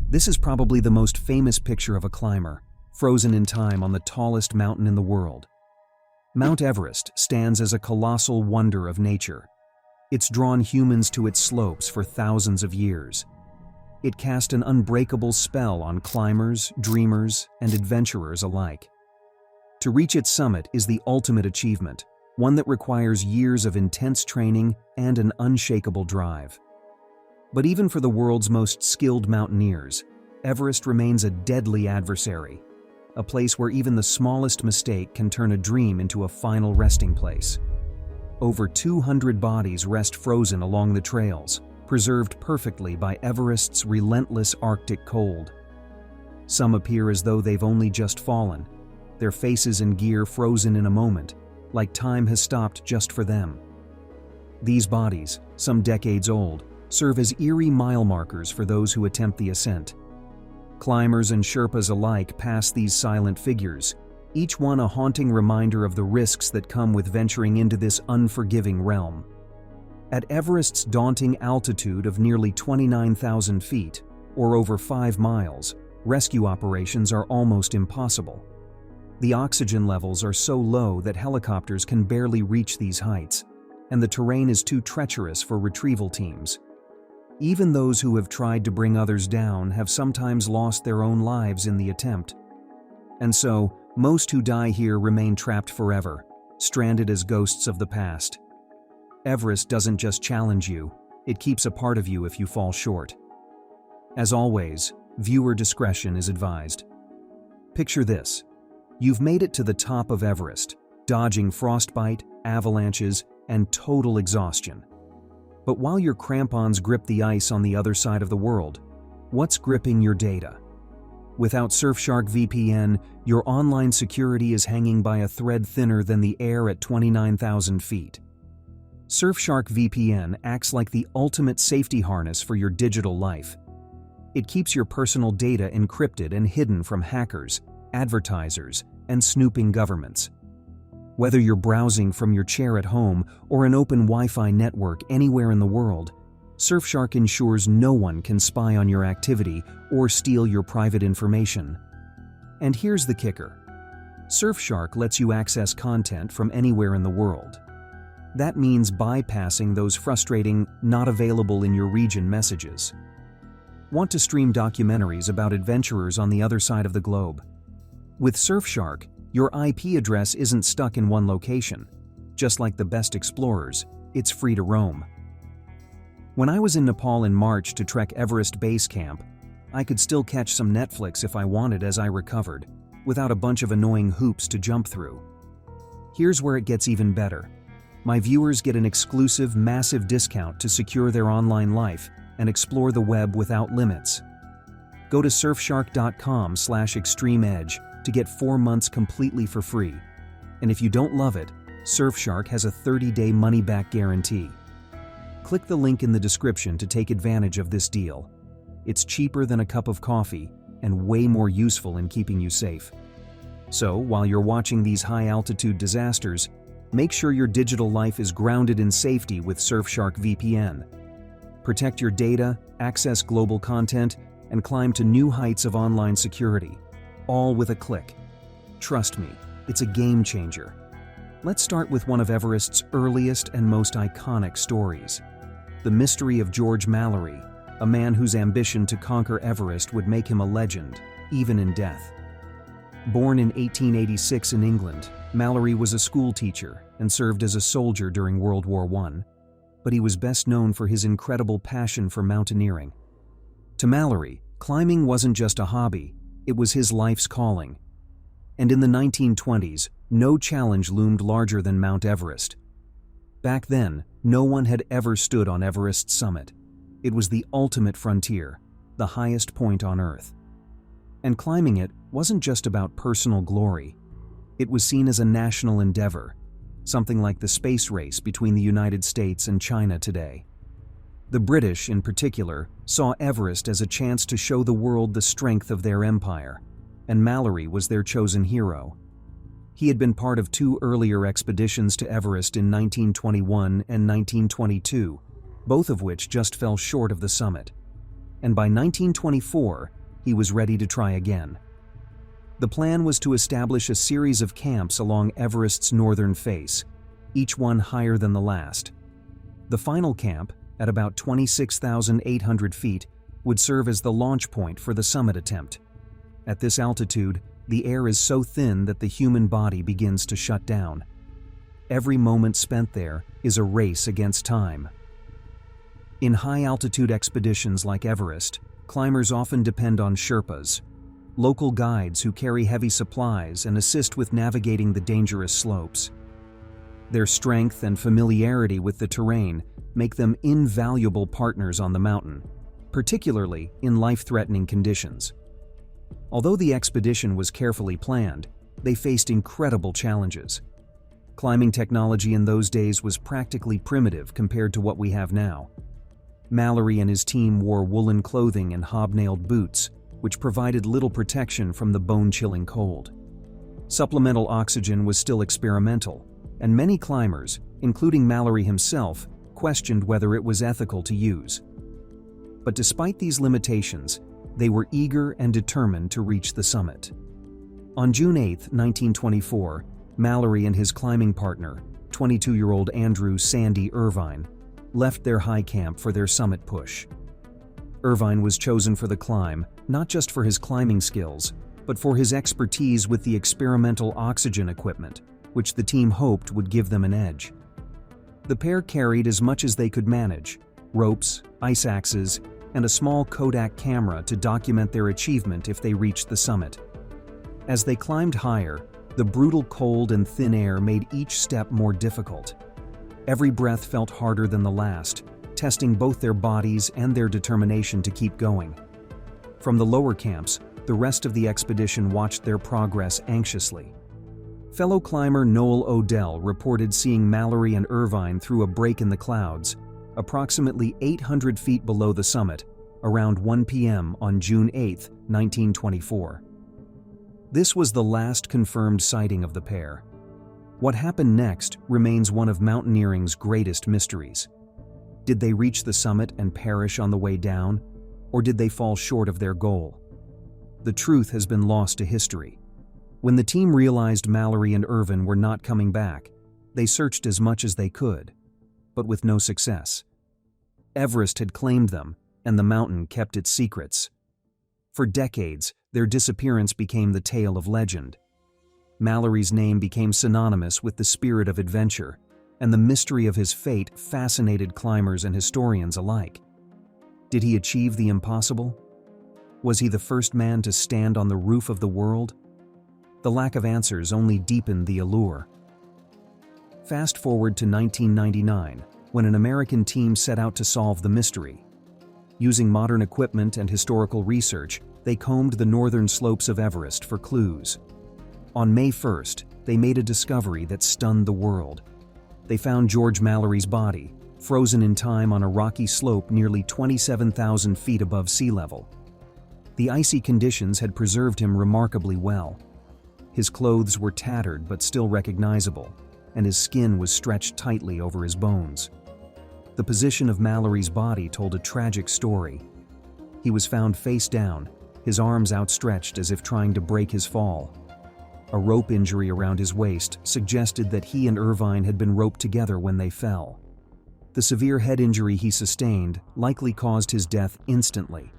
This is probably the most famous picture of a climber, frozen in time on the tallest mountain in the world. Mount Everest stands as a colossal wonder of nature. It's drawn humans to its slopes for thousands of years. It cast an unbreakable spell on climbers, dreamers, and adventurers alike. To reach its summit is the ultimate achievement, one that requires years of intense training and an unshakable drive. But even for the world's most skilled mountaineers, Everest remains a deadly adversary, a place where even the smallest mistake can turn a dream into a final resting place. Over 200 bodies rest frozen along the trails, preserved perfectly by Everest's relentless Arctic cold. Some appear as though they've only just fallen, their faces and gear frozen in a moment, like time has stopped just for them. These bodies, some decades old, serve as eerie mile markers for those who attempt the ascent. Climbers and Sherpas alike pass these silent figures, each one a haunting reminder of the risks that come with venturing into this unforgiving realm. At Everest's daunting altitude of nearly 29,000 feet, or over 5 miles, rescue operations are almost impossible. The oxygen levels are so low that helicopters can barely reach these heights, and the terrain is too treacherous for retrieval teams. Even those who have tried to bring others down have sometimes lost their own lives in the attempt. And so, most who die here remain trapped forever, stranded as ghosts of the past. Everest doesn't just challenge you, it keeps a part of you if you fall short. As always, viewer discretion is advised. Picture this. You've made it to the top of Everest, dodging frostbite, avalanches, and total exhaustion. But while your crampons grip the ice on the other side of the world, what's gripping your data? Without Surfshark VPN, your online security is hanging by a thread thinner than the air at 29,000 feet. Surfshark VPN acts like the ultimate safety harness for your digital life. It keeps your personal data encrypted and hidden from hackers, advertisers, and snooping governments. Whether you're browsing from your chair at home or an open Wi-Fi network anywhere in the world, Surfshark ensures no one can spy on your activity or steal your private information. And here's the kicker. Surfshark lets you access content from anywhere in the world. That means bypassing those frustrating, not available in your region messages. Want to stream documentaries about adventurers on the other side of the globe? With Surfshark, your IP address isn't stuck in one location. Just like the best explorers, it's free to roam. When I was in Nepal in March to trek Everest Base Camp, I could still catch some Netflix if I wanted as I recovered, without a bunch of annoying hoops to jump through. Here's where it gets even better. My viewers get an exclusive, massive discount to secure their online life and explore the web without limits. Go to surfshark.com/extremeedge to get 4 months completely for free. And if you don't love it, Surfshark has a 30-day money-back guarantee. Click the link in the description to take advantage of this deal. It's cheaper than a cup of coffee and way more useful in keeping you safe. So, while you're watching these high-altitude disasters, make sure your digital life is grounded in safety with Surfshark VPN. Protect your data, access global content, and climb to new heights of online security, all with a click. Trust me, it's a game changer. Let's start with one of Everest's earliest and most iconic stories. The mystery of George Mallory, a man whose ambition to conquer Everest would make him a legend, even in death. Born in 1886 in England, Mallory was a school teacher and served as a soldier during World War I, but he was best known for his incredible passion for mountaineering. To Mallory, climbing wasn't just a hobby, it was his life's calling. And in the 1920s, no challenge loomed larger than Mount Everest. Back then, no one had ever stood on Everest's summit. It was the ultimate frontier, the highest point on Earth. And climbing it wasn't just about personal glory. It was seen as a national endeavor, something like the space race between the United States and China today. The British, in particular, saw Everest as a chance to show the world the strength of their empire, and Mallory was their chosen hero. He had been part of 2 earlier expeditions to Everest in 1921 and 1922, both of which just fell short of the summit. And by 1924, he was ready to try again. The plan was to establish a series of camps along Everest's northern face, each one higher than the last. The final camp, at about 26,800 feet, would serve as the launch point for the summit attempt. At this altitude, the air is so thin that the human body begins to shut down. Every moment spent there is a race against time. In high-altitude expeditions like Everest, climbers often depend on Sherpas, local guides who carry heavy supplies and assist with navigating the dangerous slopes. Their strength and familiarity with the terrain make them invaluable partners on the mountain, particularly in life-threatening conditions. Although the expedition was carefully planned, they faced incredible challenges. Climbing technology in those days was practically primitive compared to what we have now. Mallory and his team wore woolen clothing and hobnailed boots, which provided little protection from the bone-chilling cold. Supplemental oxygen was still experimental, and many climbers, including Mallory himself, questioned whether it was ethical to use. But despite these limitations, they were eager and determined to reach the summit. On June 8, 1924, Mallory and his climbing partner, 22-year-old Andrew "Sandy" Irvine, left their high camp for their summit push. Irvine was chosen for the climb not just for his climbing skills, but for his expertise with the experimental oxygen equipment, which the team hoped would give them an edge. The pair carried as much as they could manage: ropes, ice axes, and a small Kodak camera to document their achievement if they reached the summit. As they climbed higher, the brutal cold and thin air made each step more difficult. Every breath felt harder than the last, testing both their bodies and their determination to keep going. From the lower camps, the rest of the expedition watched their progress anxiously. Fellow climber Noel Odell reported seeing Mallory and Irvine through a break in the clouds, approximately 800 feet below the summit, around 1 p.m. on June 8, 1924. This was the last confirmed sighting of the pair. What happened next remains one of mountaineering's greatest mysteries. Did they reach the summit and perish on the way down, or did they fall short of their goal? The truth has been lost to history. When the team realized Mallory and Irvine were not coming back, they searched as much as they could, but with no success. Everest had claimed them, and the mountain kept its secrets. For decades, their disappearance became the tale of legend. Mallory's name became synonymous with the spirit of adventure, and the mystery of his fate fascinated climbers and historians alike. Did he achieve the impossible? Was he the first man to stand on the roof of the world? The lack of answers only deepened the allure. Fast forward to 1999, when an American team set out to solve the mystery. Using modern equipment and historical research, they combed the northern slopes of Everest for clues. On May 1st, they made a discovery that stunned the world. They found George Mallory's body, frozen in time on a rocky slope nearly 27,000 feet above sea level. The icy conditions had preserved him remarkably well. His clothes were tattered but still recognizable, and his skin was stretched tightly over his bones. The position of Mallory's body told a tragic story. He was found face down, his arms outstretched as if trying to break his fall. A rope injury around his waist suggested that he and Irvine had been roped together when they fell. The severe head injury he sustained likely caused his death instantly.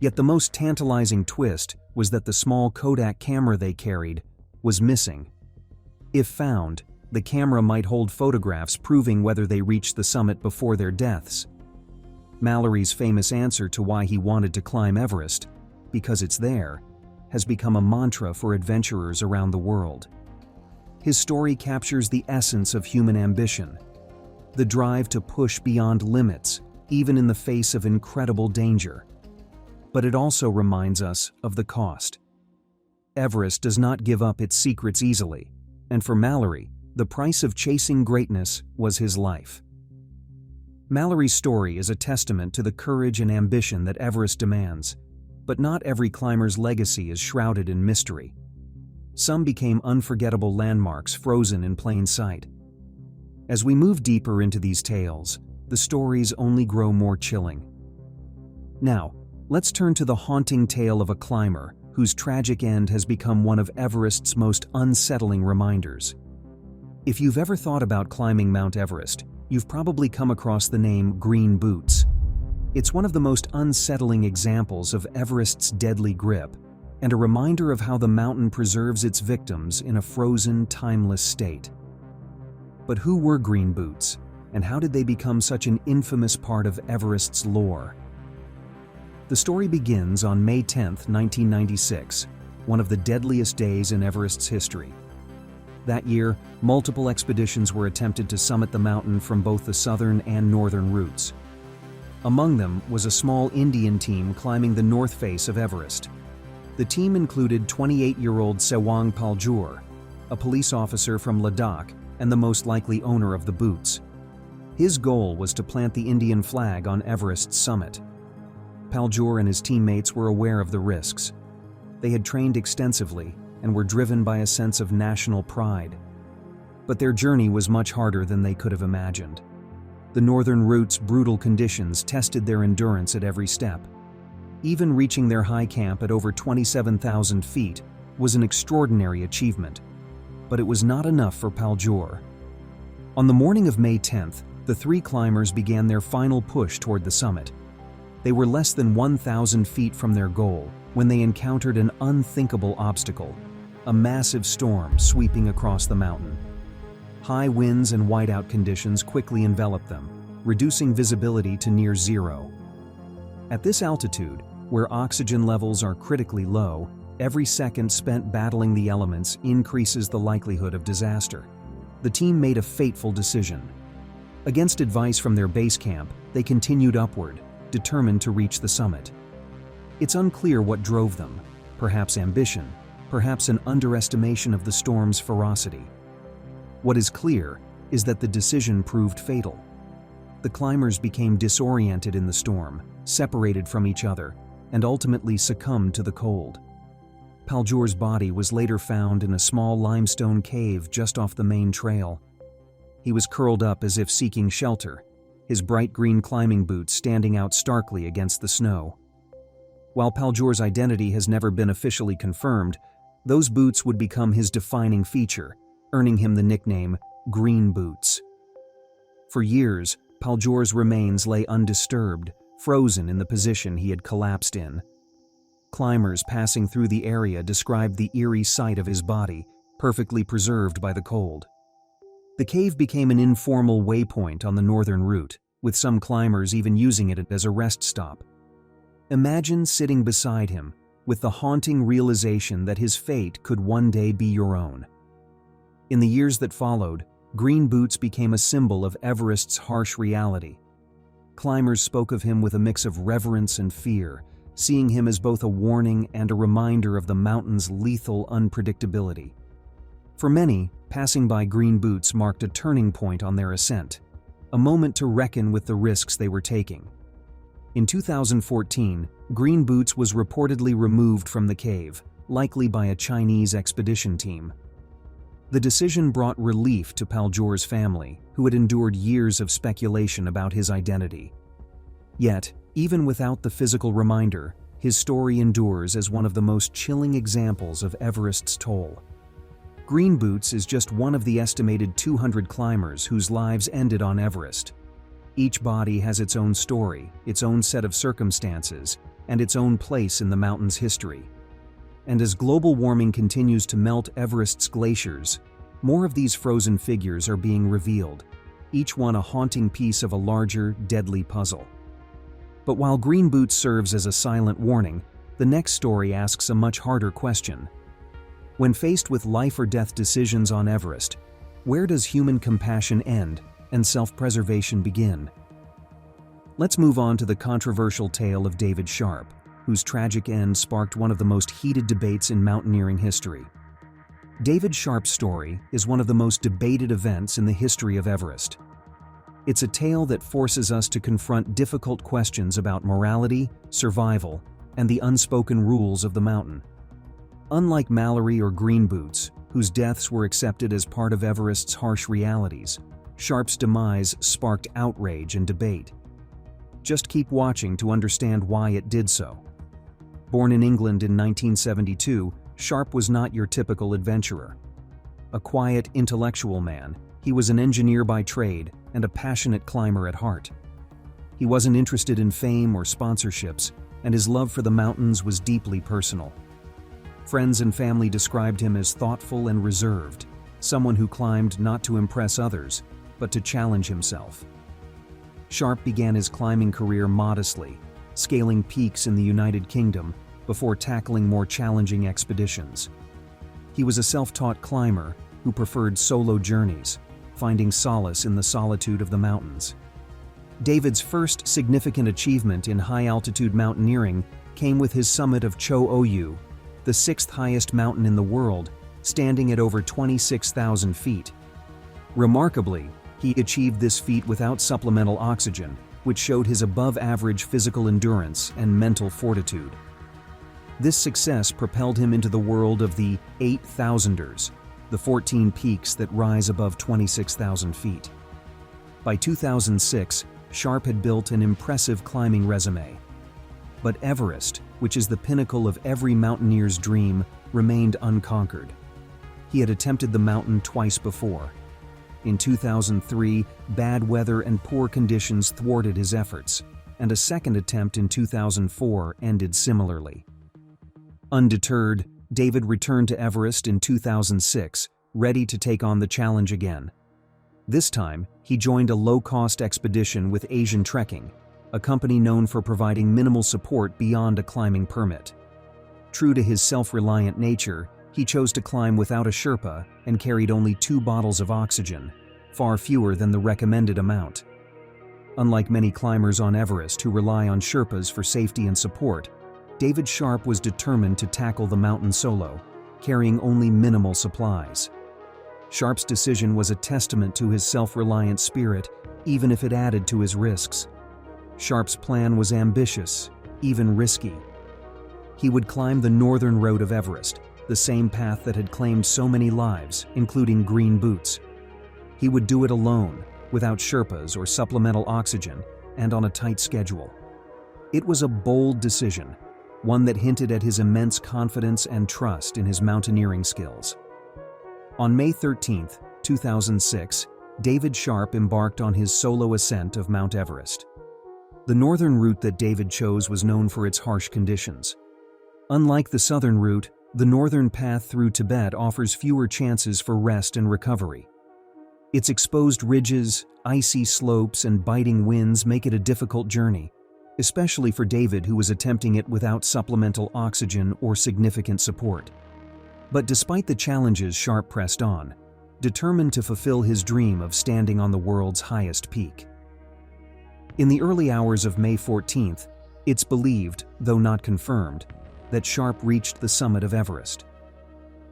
Yet the most tantalizing twist was that the small Kodak camera they carried was missing. If found, the camera might hold photographs proving whether they reached the summit before their deaths. Mallory's famous answer to why he wanted to climb Everest, "Because it's there," has become a mantra for adventurers around the world. His story captures the essence of human ambition, the drive to push beyond limits, even in the face of incredible danger. But it also reminds us of the cost. Everest does not give up its secrets easily, and for Mallory, the price of chasing greatness was his life. Mallory's story is a testament to the courage and ambition that Everest demands, but not every climber's legacy is shrouded in mystery. Some became unforgettable landmarks frozen in plain sight. As we move deeper into these tales, the stories only grow more chilling. Now, Let's turn to the haunting tale of a climber whose tragic end has become one of Everest's most unsettling reminders. If you've ever thought about climbing Mount Everest, you've probably come across the name Green Boots. It's one of the most unsettling examples of Everest's deadly grip, and a reminder of how the mountain preserves its victims in a frozen, timeless state. But who were Green Boots, and how did they become such an infamous part of Everest's lore? The story begins on May 10, 1996, one of the deadliest days in Everest's history. That year, multiple expeditions were attempted to summit the mountain from both the southern and northern routes. Among them was a small Indian team climbing the north face of Everest. The team included 28-year-old Sewang Paljur, a police officer from Ladakh and the most likely owner of the boots. His goal was to plant the Indian flag on Everest's summit. Paljur and his teammates were aware of the risks. They had trained extensively and were driven by a sense of national pride. But their journey was much harder than they could have imagined. The northern route's brutal conditions tested their endurance at every step. Even reaching their high camp at over 27,000 feet was an extraordinary achievement, but it was not enough for Paljur. On the morning of May 10th, the three climbers began their final push toward the summit. They were less than 1,000 feet from their goal when they encountered an unthinkable obstacle, a massive storm sweeping across the mountain. High winds and whiteout conditions quickly enveloped them, reducing visibility to near zero. At this altitude, where oxygen levels are critically low, every second spent battling the elements increases the likelihood of disaster. The team made a fateful decision. Against advice from their base camp, they continued upward, determined to reach the summit. It's unclear what drove them, perhaps ambition, perhaps an underestimation of the storm's ferocity. What is clear is that the decision proved fatal. The climbers became disoriented in the storm, separated from each other, and ultimately succumbed to the cold. Paljur's body was later found in a small limestone cave just off the main trail. He was curled up as if seeking shelter, his bright green climbing boots standing out starkly against the snow. While Paljur's identity has never been officially confirmed, those boots would become his defining feature, earning him the nickname Green Boots. For years, Paljur's remains lay undisturbed, frozen in the position he had collapsed in. Climbers passing through the area described the eerie sight of his body, perfectly preserved by the cold. The cave became an informal waypoint on the northern route, with some climbers even using it as a rest stop. Imagine sitting beside him, with the haunting realization that his fate could one day be your own. In the years that followed, Green Boots became a symbol of Everest's harsh reality. Climbers spoke of him with a mix of reverence and fear, seeing him as both a warning and a reminder of the mountain's lethal unpredictability. For many, passing by Green Boots marked a turning point on their ascent, a moment to reckon with the risks they were taking. In 2014, Green Boots was reportedly removed from the cave, likely by a Chinese expedition team. The decision brought relief to Paljur's family, who had endured years of speculation about his identity. Yet, even without the physical reminder, his story endures as one of the most chilling examples of Everest's toll. Green Boots is just one of the estimated 200 climbers whose lives ended on Everest. Each body has its own story, its own set of circumstances, and its own place in the mountain's history. And as global warming continues to melt Everest's glaciers, more of these frozen figures are being revealed, each one a haunting piece of a larger, deadly puzzle. But while Green Boots serves as a silent warning, the next story asks a much harder question. When faced with life or death decisions on Everest, where does human compassion end and self-preservation begin? Let's move on to the controversial tale of David Sharp, whose tragic end sparked one of the most heated debates in mountaineering history. David Sharp's story is one of the most debated events in the history of Everest. It's a tale that forces us to confront difficult questions about morality, survival, and the unspoken rules of the mountain. Unlike Mallory or Green Boots, whose deaths were accepted as part of Everest's harsh realities, Sharp's demise sparked outrage and debate. Just keep watching to understand why it did so. Born in England in 1972, Sharp was not your typical adventurer. A quiet, intellectual man, he was an engineer by trade and a passionate climber at heart. He wasn't interested in fame or sponsorships, and his love for the mountains was deeply personal. Friends and family described him as thoughtful and reserved, someone who climbed not to impress others, but to challenge himself. Sharp began his climbing career modestly, scaling peaks in the United Kingdom before tackling more challenging expeditions. He was a self-taught climber who preferred solo journeys, finding solace in the solitude of the mountains. David's first significant achievement in high-altitude mountaineering came with his summit of Cho Oyu, the sixth highest mountain in the world, standing at over 26,000 feet. Remarkably, he achieved this feat without supplemental oxygen, which showed his above-average physical endurance and mental fortitude. This success propelled him into the world of the 8,000ers, the 14 peaks that rise above 26,000 feet. By 2006, Sharp had built an impressive climbing resume. But Everest, which is the pinnacle of every mountaineer's dream, remained unconquered. He had attempted the mountain twice before. In 2003, bad weather and poor conditions thwarted his efforts, and a second attempt in 2004 ended similarly. Undeterred, David returned to Everest in 2006, ready to take on the challenge again. This time, he joined a low-cost expedition with Asian Trekking, a company known for providing minimal support beyond a climbing permit. True to his self-reliant nature, he chose to climb without a Sherpa and carried only 2 bottles of oxygen, far fewer than the recommended amount. Unlike many climbers on Everest who rely on Sherpas for safety and support, David Sharp was determined to tackle the mountain solo, carrying only minimal supplies. Sharp's decision was a testament to his self-reliant spirit, even if it added to his risks. Sharp's plan was ambitious, even risky. He would climb the northern road of Everest, the same path that had claimed so many lives, including green boots. He would do it alone, without Sherpas or supplemental oxygen, and on a tight schedule. It was a bold decision, one that hinted at his immense confidence and trust in his mountaineering skills. On May 13, 2006, David Sharp embarked on his solo ascent of Mount Everest. The northern route that David chose was known for its harsh conditions. Unlike the southern route, the northern path through Tibet offers fewer chances for rest and recovery. Its exposed ridges, icy slopes, and biting winds make it a difficult journey, especially for David, who was attempting it without supplemental oxygen or significant support. But despite the challenges, Sharp pressed on, determined to fulfill his dream of standing on the world's highest peak. In the early hours of May 14th, it's believed, though not confirmed, that Sharp reached the summit of Everest.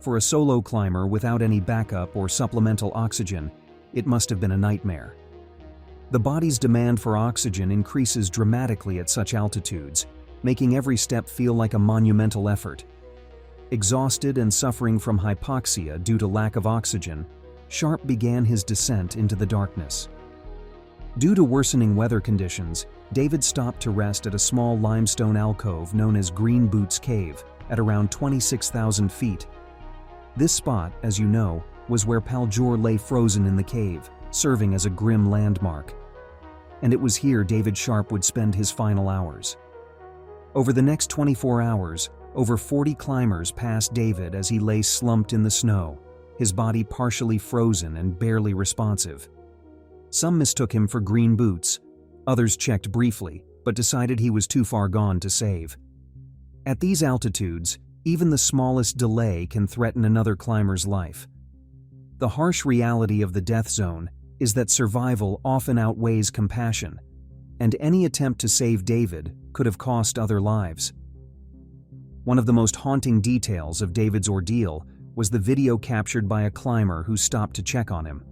For a solo climber without any backup or supplemental oxygen, it must have been a nightmare. The body's demand for oxygen increases dramatically at such altitudes, making every step feel like a monumental effort. Exhausted and suffering from hypoxia due to lack of oxygen, Sharp began his descent into the darkness. Due to worsening weather conditions, David stopped to rest at a small limestone alcove known as Green Boots Cave at around 26,000 feet. This spot, as you know, was where Paljor lay frozen in the cave, serving as a grim landmark. And it was here David Sharp would spend his final hours. Over the next 24 hours, over 40 climbers passed David as he lay slumped in the snow, his body partially frozen and barely responsive. Some mistook him for Green Boots, others checked briefly, but decided he was too far gone to save. At these altitudes, even the smallest delay can threaten another climber's life. The harsh reality of the death zone is that survival often outweighs compassion, and any attempt to save David could have cost other lives. One of the most haunting details of David's ordeal was the video captured by a climber who stopped to check on him.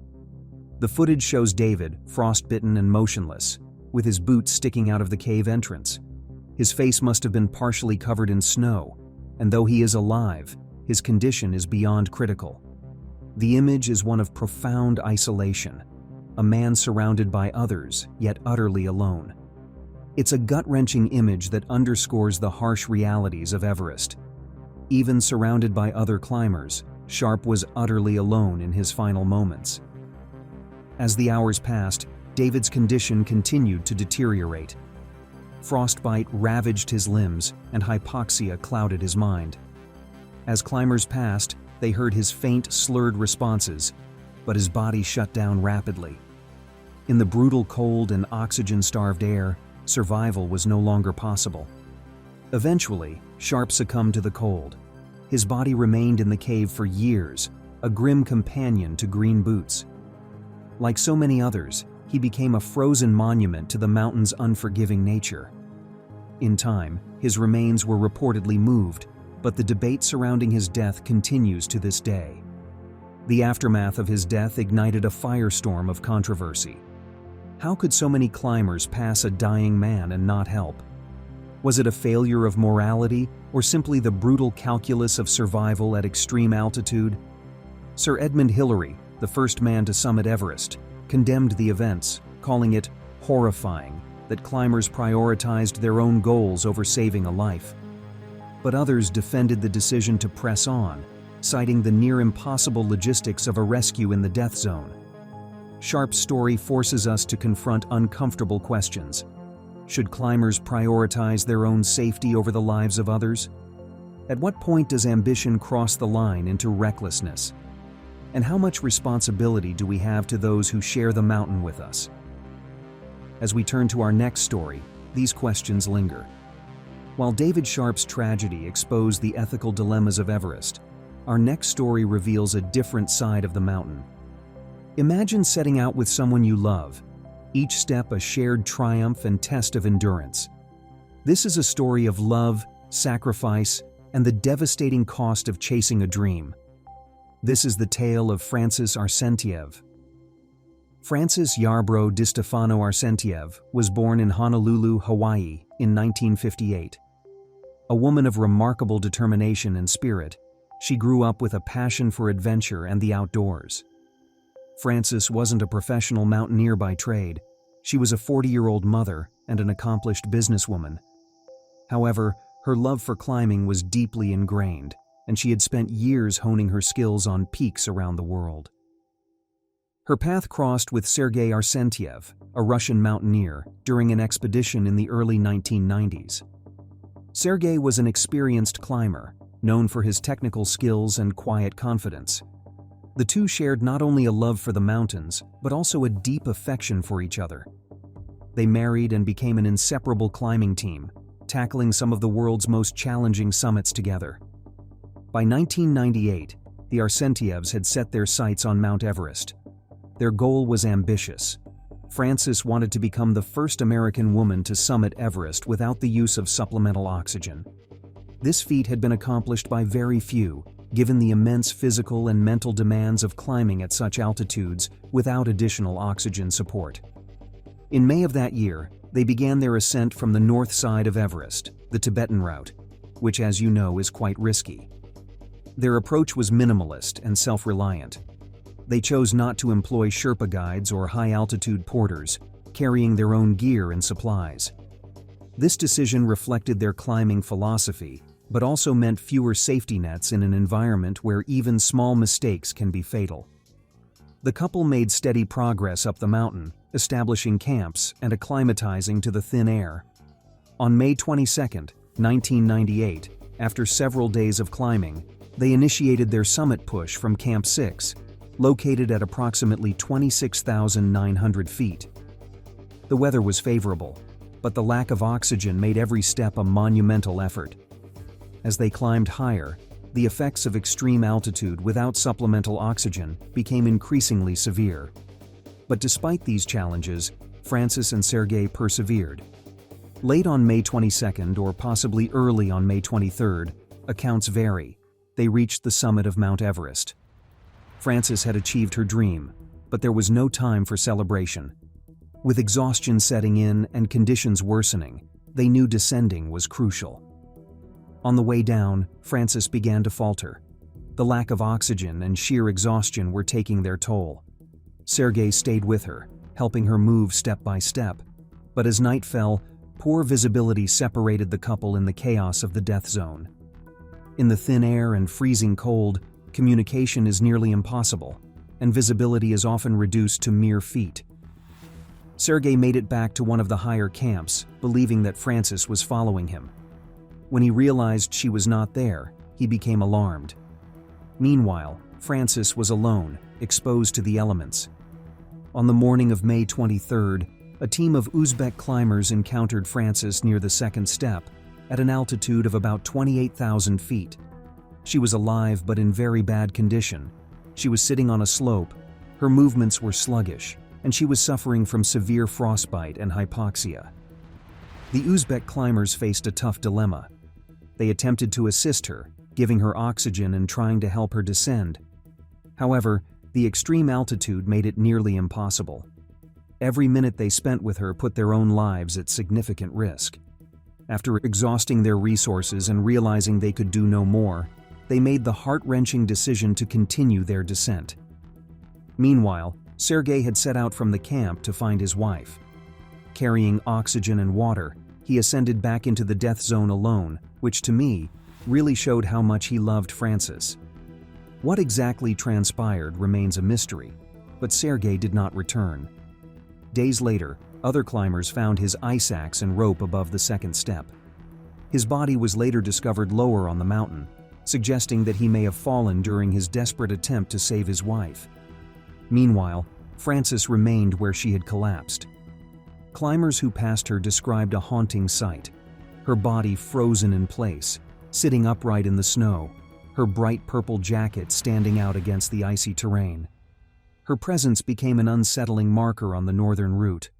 The footage shows David, frostbitten and motionless, with his boots sticking out of the cave entrance. His face must have been partially covered in snow, and though he is alive, his condition is beyond critical. The image is one of profound isolation, a man surrounded by others, yet utterly alone. It's a gut-wrenching image that underscores the harsh realities of Everest. Even surrounded by other climbers, Sharp was utterly alone in his final moments. As the hours passed, David's condition continued to deteriorate. Frostbite ravaged his limbs, and hypoxia clouded his mind. As climbers passed, they heard his faint, slurred responses, but his body shut down rapidly. In the brutal cold and oxygen-starved air, survival was no longer possible. Eventually, Sharp succumbed to the cold. His body remained in the cave for years, a grim companion to Green Boots. Like so many others, he became a frozen monument to the mountain's unforgiving nature. In time, his remains were reportedly moved, but the debate surrounding his death continues to this day. The aftermath of his death ignited a firestorm of controversy. How could so many climbers pass a dying man and not help? Was it a failure of morality, or simply the brutal calculus of survival at extreme altitude? Sir Edmund Hillary, the first man to summit Everest, condemned the events, calling it horrifying that climbers prioritized their own goals over saving a life. But others defended the decision to press on, citing the near-impossible logistics of a rescue in the death zone. Sharp's story forces us to confront uncomfortable questions. Should climbers prioritize their own safety over the lives of others? At what point does ambition cross the line into recklessness? And how much responsibility do we have to those who share the mountain with us? As we turn to our next story, these questions linger. While David Sharp's tragedy exposed the ethical dilemmas of Everest, our next story reveals a different side of the mountain. Imagine setting out with someone you love, each step a shared triumph and test of endurance. This is a story of love, sacrifice, and the devastating cost of chasing a dream. This is the tale of Francis Arsentiev. Francis Yarbrough Di Stefano Arsentiev was born in Honolulu, Hawaii, in 1958. A woman of remarkable determination and spirit, she grew up with a passion for adventure and the outdoors. Francis wasn't a professional mountaineer by trade. She was a 40-year-old mother and an accomplished businesswoman. However, her love for climbing was deeply ingrained, and she had spent years honing her skills on peaks around the world. Her path crossed with Sergei Arsentiev, a Russian mountaineer, during an expedition in the early 1990s. Sergei was an experienced climber, known for his technical skills and quiet confidence. The two shared not only a love for the mountains, but also a deep affection for each other. They married and became an inseparable climbing team, tackling some of the world's most challenging summits together. By 1998, the Arsentievs had set their sights on Mount Everest. Their goal was ambitious. Francis wanted to become the first American woman to summit Everest without the use of supplemental oxygen. This feat had been accomplished by very few, given the immense physical and mental demands of climbing at such altitudes without additional oxygen support. In May of that year, they began their ascent from the north side of Everest, the Tibetan route, which, as you know, is quite risky. Their approach was minimalist and self-reliant. They chose not to employ Sherpa guides or high-altitude porters, carrying their own gear and supplies. This decision reflected their climbing philosophy, but also meant fewer safety nets in an environment where even small mistakes can be fatal. The couple made steady progress up the mountain, establishing camps and acclimatizing to the thin air. On May 22, 1998, after several days of climbing, they initiated their summit push from Camp 6, located at approximately 26,900 feet. The weather was favorable, but the lack of oxygen made every step a monumental effort. As they climbed higher, the effects of extreme altitude without supplemental oxygen became increasingly severe. But despite these challenges, Francis and Sergei persevered. Late on May 22nd or possibly early on May 23rd, accounts vary, they reached the summit of Mount Everest. Francis had achieved her dream, but there was no time for celebration. With exhaustion setting in and conditions worsening, they knew descending was crucial. On the way down, Francis began to falter. The lack of oxygen and sheer exhaustion were taking their toll. Sergei stayed with her, helping her move step by step. But as night fell, Poor visibility separated the couple in the chaos of the death zone. In the thin air and freezing cold, communication is nearly impossible, and visibility is often reduced to mere feet. Sergei made it back to one of the higher camps, believing that Frances was following him. When he realized she was not there, he became alarmed. Meanwhile, Frances was alone, exposed to the elements. On the morning of May 23rd, a team of Uzbek climbers encountered Frances near the second step, at an altitude of about 28,000 feet. She was alive but in very bad condition. She was sitting on a slope, her movements were sluggish, and she was suffering from severe frostbite and hypoxia. The Uzbek climbers faced a tough dilemma. They attempted to assist her, giving her oxygen and trying to help her descend. However, the extreme altitude made it nearly impossible. Every minute they spent with her put their own lives at significant risk. After exhausting their resources and realizing they could do no more, they made the heart-wrenching decision to continue their descent. Meanwhile, Sergei had set out from the camp to find his wife. Carrying oxygen and water, he ascended back into the death zone alone, which to me really showed how much he loved Frances. What exactly transpired remains a mystery, but Sergei did not return. Days later, other climbers found his ice axe and rope above the second step. His body was later discovered lower on the mountain, suggesting that he may have fallen during his desperate attempt to save his wife. Meanwhile, Frances remained where she had collapsed. Climbers who passed her described a haunting sight: her body frozen in place, sitting upright in the snow, her bright purple jacket standing out against the icy terrain. Her presence became an unsettling marker on the northern route,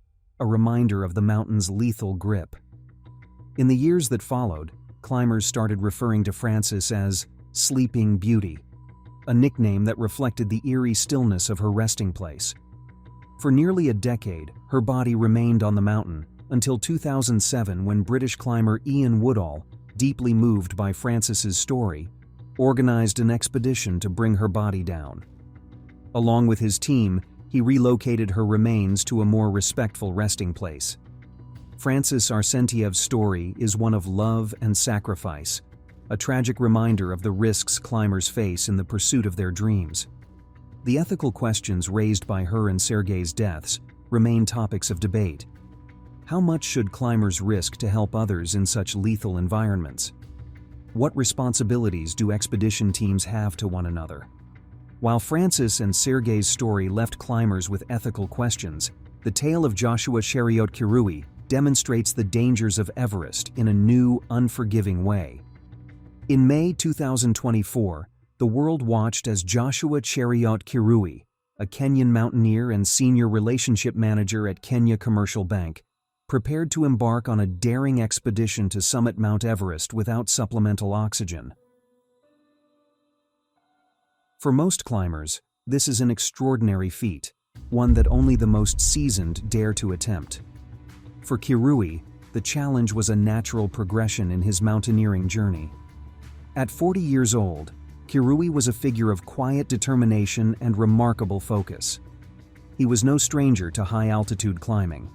a reminder of the mountain's lethal grip. In the years that followed, climbers started referring to Frances as Sleeping Beauty, a nickname that reflected the eerie stillness of her resting place. For nearly a decade, her body remained on the mountain, until 2007 when British climber Ian Woodall, deeply moved by Frances's story, organized an expedition to bring her body down. Along with his team, he relocated her remains to a more respectful resting place. Frances Arsentiev's story is one of love and sacrifice, a tragic reminder of the risks climbers face in the pursuit of their dreams. The ethical questions raised by her and Sergei's deaths remain topics of debate. How much should climbers risk to help others in such lethal environments? What responsibilities do expedition teams have to one another? While Frances and Sergei's story left climbers with ethical questions, the tale of Joshua Chariot-Kirui demonstrates the dangers of Everest in a new, unforgiving way. In May 2024, the world watched as Joshua Chariot-Kirui, a Kenyan mountaineer and senior relationship manager at Kenya Commercial Bank, prepared to embark on a daring expedition to summit Mount Everest without supplemental oxygen. For most climbers, this is an extraordinary feat, one that only the most seasoned dare to attempt. For Kirui, the challenge was a natural progression in his mountaineering journey. At 40 years old, Kirui was a figure of quiet determination and remarkable focus. He was no stranger to high-altitude climbing.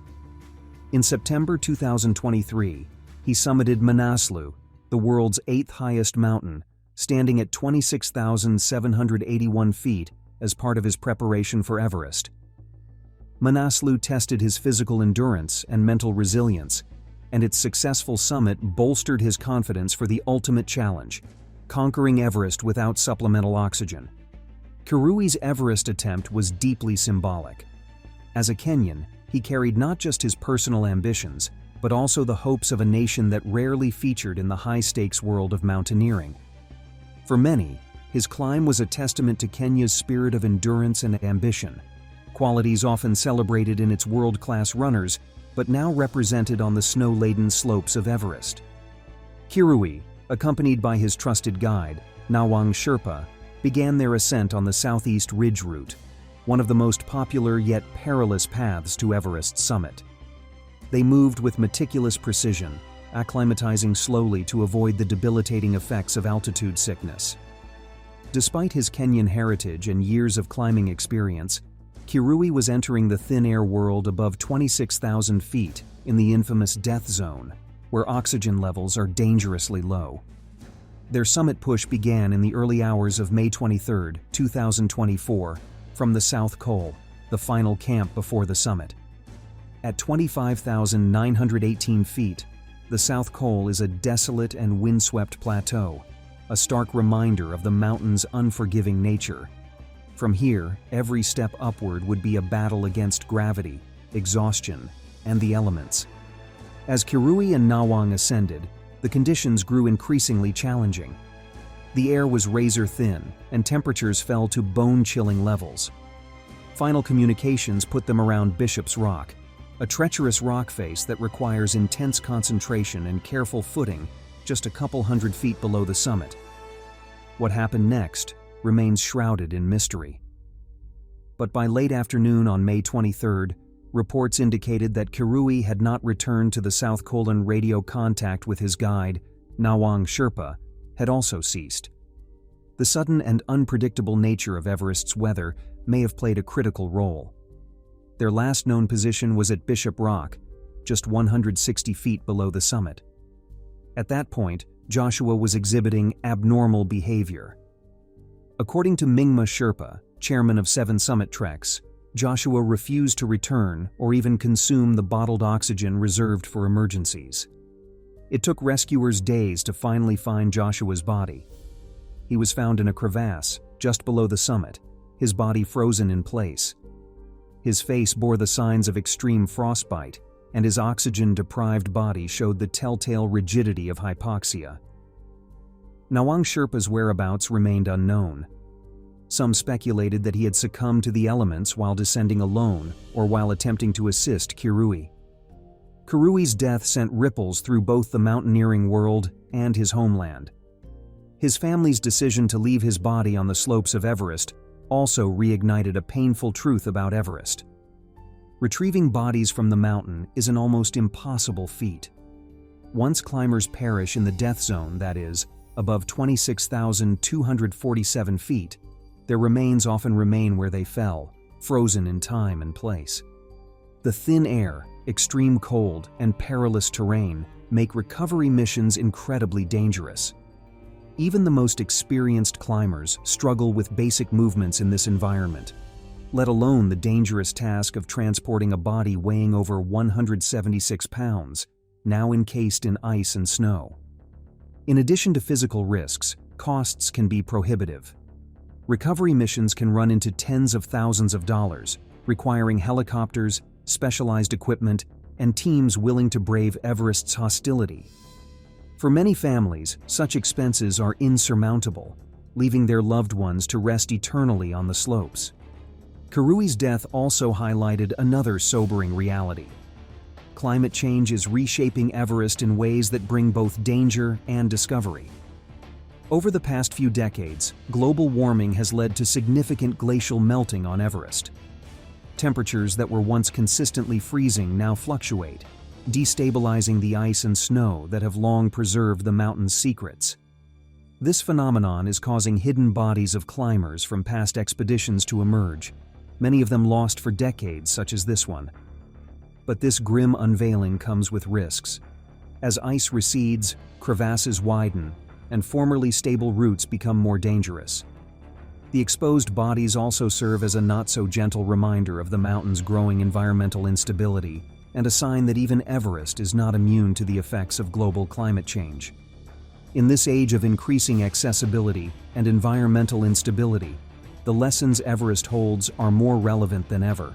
In September 2023, he summited Manaslu, the world's 8th highest mountain, standing at 26,781 feet as part of his preparation for Everest. Manaslu tested his physical endurance and mental resilience, and its successful summit bolstered his confidence for the ultimate challenge, conquering Everest without supplemental oxygen. Kirui's Everest attempt was deeply symbolic. As a Kenyan, he carried not just his personal ambitions, but also the hopes of a nation that rarely featured in the high-stakes world of mountaineering. For many, his climb was a testament to Kenya's spirit of endurance and ambition, qualities often celebrated in its world-class runners, but now represented on the snow-laden slopes of Everest. Kirui, accompanied by his trusted guide, Nawang Sherpa, began their ascent on the Southeast Ridge Route, one of the most popular yet perilous paths to Everest's summit. They moved with meticulous precision, acclimatizing slowly to avoid the debilitating effects of altitude sickness. Despite his Kenyan heritage and years of climbing experience, Kirui was entering the thin air world above 26,000 feet, in the infamous death zone, where oxygen levels are dangerously low. Their summit push began in the early hours of May 23, 2024, from the South Col, the final camp before the summit. At 25,918 feet, the South Col is a desolate and windswept plateau, a stark reminder of the mountain's unforgiving nature. From here, every step upward would be a battle against gravity, exhaustion, and the elements. As Kirui and Nawang ascended, the conditions grew increasingly challenging. The air was razor-thin, and temperatures fell to bone-chilling levels. Final communications put them around Bishop's Rock, a treacherous rock face that requires intense concentration and careful footing just a couple hundred feet below the summit. What happened next remains shrouded in mystery. But by late afternoon on May 23rd, reports indicated that Kirui had not returned to the South Col. Radio contact with his guide, Nawang Sherpa, had also ceased. The sudden and unpredictable nature of Everest's weather may have played a critical role. Their last known position was at Bishop Rock, just 160 feet below the summit. At that point, Joshua was exhibiting abnormal behavior. According to Mingma Sherpa, chairman of 7 Summit Treks, Joshua refused to return or even consume the bottled oxygen reserved for emergencies. It took rescuers days to finally find Joshua's body. He was found in a crevasse just below the summit, his body frozen in place. His face bore the signs of extreme frostbite, and his oxygen-deprived body showed the telltale rigidity of hypoxia. Nawang Sherpa's whereabouts remained unknown. Some speculated that he had succumbed to the elements while descending alone or while attempting to assist Kirui. Kirui's death sent ripples through both the mountaineering world and his homeland. His family's decision to leave his body on the slopes of Everest also reignited a painful truth about Everest. Retrieving bodies from the mountain is an almost impossible feat. Once climbers perish in the death zone, that is, above 26,247 feet, their remains often remain where they fell, frozen in time and place. The thin air, extreme cold, and perilous terrain make recovery missions incredibly dangerous. Even the most experienced climbers struggle with basic movements in this environment, let alone the dangerous task of transporting a body weighing over 176 pounds, now encased in ice and snow. In addition to physical risks, costs can be prohibitive. Recovery missions can run into tens of thousands of dollars, requiring helicopters, specialized equipment, and teams willing to brave Everest's hostility. For many families, such expenses are insurmountable, leaving their loved ones to rest eternally on the slopes. Kirui's death also highlighted another sobering reality. Climate change is reshaping Everest in ways that bring both danger and discovery. Over the past few decades, global warming has led to significant glacial melting on Everest. Temperatures that were once consistently freezing now fluctuate, destabilizing the ice and snow that have long preserved the mountain's secrets. This phenomenon is causing hidden bodies of climbers from past expeditions to emerge, many of them lost for decades, such as this one. But this grim unveiling comes with risks. As ice recedes, crevasses widen, and formerly stable routes become more dangerous. The exposed bodies also serve as a not-so-gentle reminder of the mountain's growing environmental instability, and a sign that even Everest is not immune to the effects of global climate change. In this age of increasing accessibility and environmental instability, the lessons Everest holds are more relevant than ever.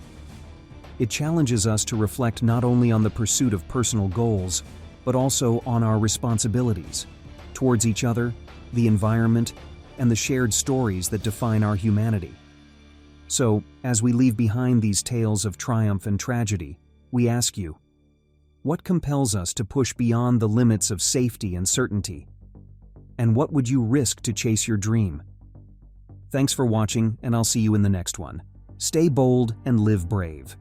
It challenges us to reflect not only on the pursuit of personal goals, but also on our responsibilities towards each other, the environment, and the shared stories that define our humanity. So, as we leave behind these tales of triumph and tragedy, we ask you, what compels us to push beyond the limits of safety and certainty? And what would you risk to chase your dream? Thanks for watching, and I'll see you in the next one. Stay bold and live brave.